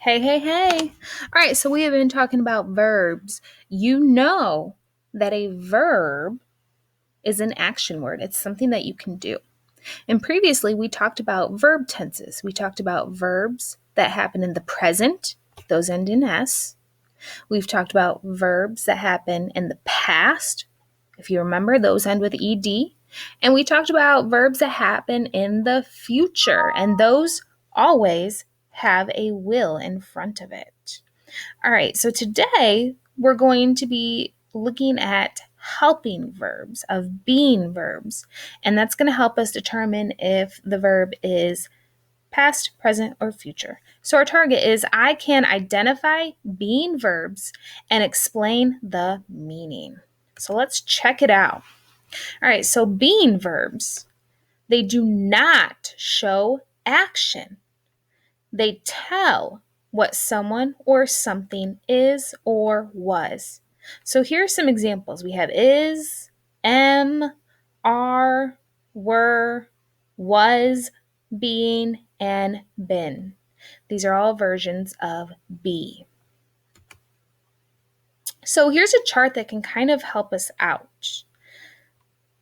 Hey, hey, hey. All right, so we have been talking about verbs. You know that a verb is an action word, it's something that you can do. And previously, we talked about verb tenses. We talked about verbs that happen in the present, those end in S. We've talked about verbs that happen in the past. If you remember, those end with ed. And we talked about verbs that happen in the future, and those always have a will in front of it. All right, so today we're going to be looking at helping verbs, of being verbs, and that's going to help us determine if the verb is past, present, or future. So our target is I can identify being verbs and explain the meaning. So let's check it out. All right, so being verbs, they do not show action. They tell what someone or something is or was. So here are some examples. We have is, am, are, were, was, being, and been. These are all versions of be. So here's a chart that can kind of help us out.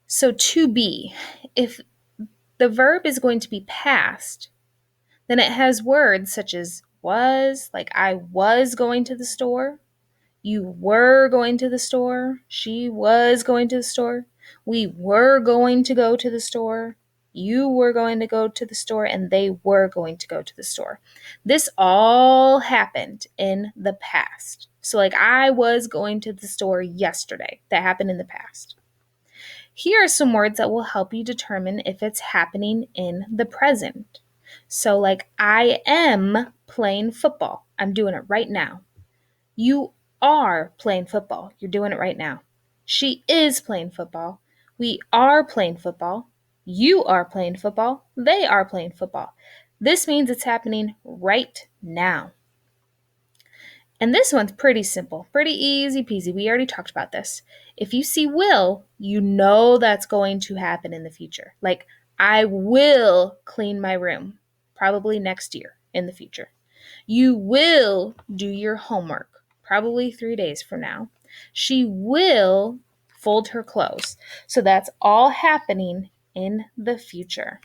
So to be, if the verb is going to be past, then it has words such as was, like I was going to the store, you were going to the store, she was going to the store, we were going to go to the store, you were going to go to the store, and they were going to go to the store. This all happened in the past. So like I was going to the store yesterday. That happened in the past. Here are some words that will help you determine if it's happening in the present. So like I am playing football. I'm doing it right now. You are playing football. You're doing it right now. She is playing football. We are playing football. You are playing football. They are playing football. This means it's happening right now. And this one's pretty simple, pretty easy peasy. We already talked about this. If you see will, you know that's going to happen in the future. Like, I will clean my room, probably next year in the future. You will do your homework, probably 3 days from now. She will fold her clothes. So that's all happening in the future.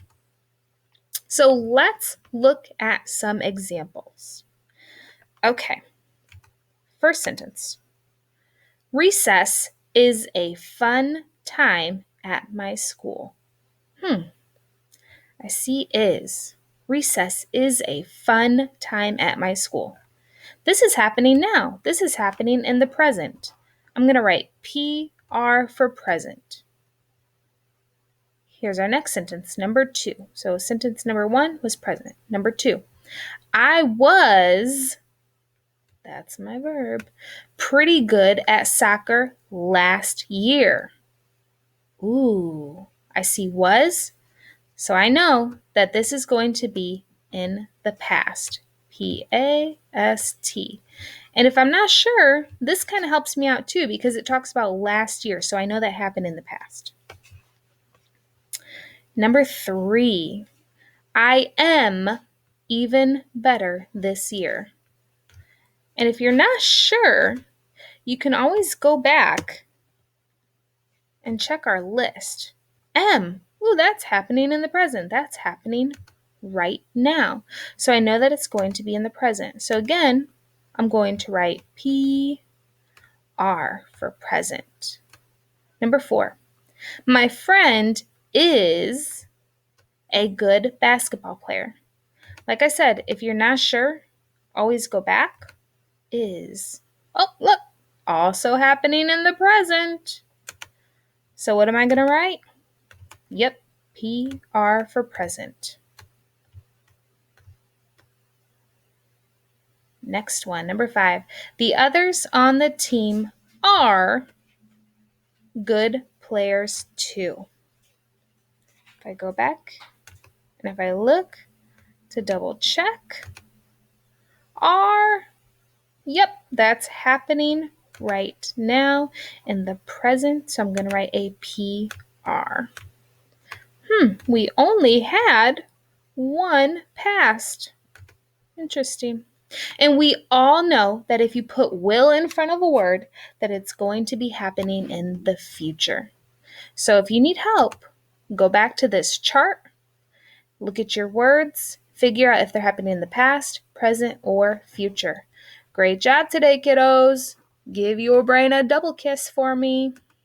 So let's look at some examples. Okay. First sentence. Recess is a fun time at my school. I see is. Recess is a fun time at my school. This is happening now. This is happening in the present. I'm going to write PR for present. Here's our next sentence, number 2. So sentence number 1 was present. Number 2, I was, that's my verb, pretty good at soccer last year. Ooh, I see was, so I know that this is going to be in the past. P-A-S-T. And if I'm not sure, this kind of helps me out too because it talks about last year, so I know that happened in the past. Number 3, I am even better this year. And if you're not sure, you can always go back and check our list. M, ooh, that's happening in the present. That's happening right now. So I know that it's going to be in the present. So again, I'm going to write PR for present. Number 4, my friend is a good basketball player. Like I said, if you're not sure, always go back. Is. Oh, look, also happening in the present. So what am I going to write? Yep, PR for present. Next one, number 5. The others on the team are good players too. If I go back and if I look to double check, are, yep, that's happening right now in the present. So I'm going to write a PR. We only had one past. Interesting. And we all know that if you put will in front of a word, that it's going to be happening in the future. So if you need help, go back to this chart, look at your words, figure out if they're happening in the past, present, or future. Great job today, kiddos. Give your brain a double kiss for me.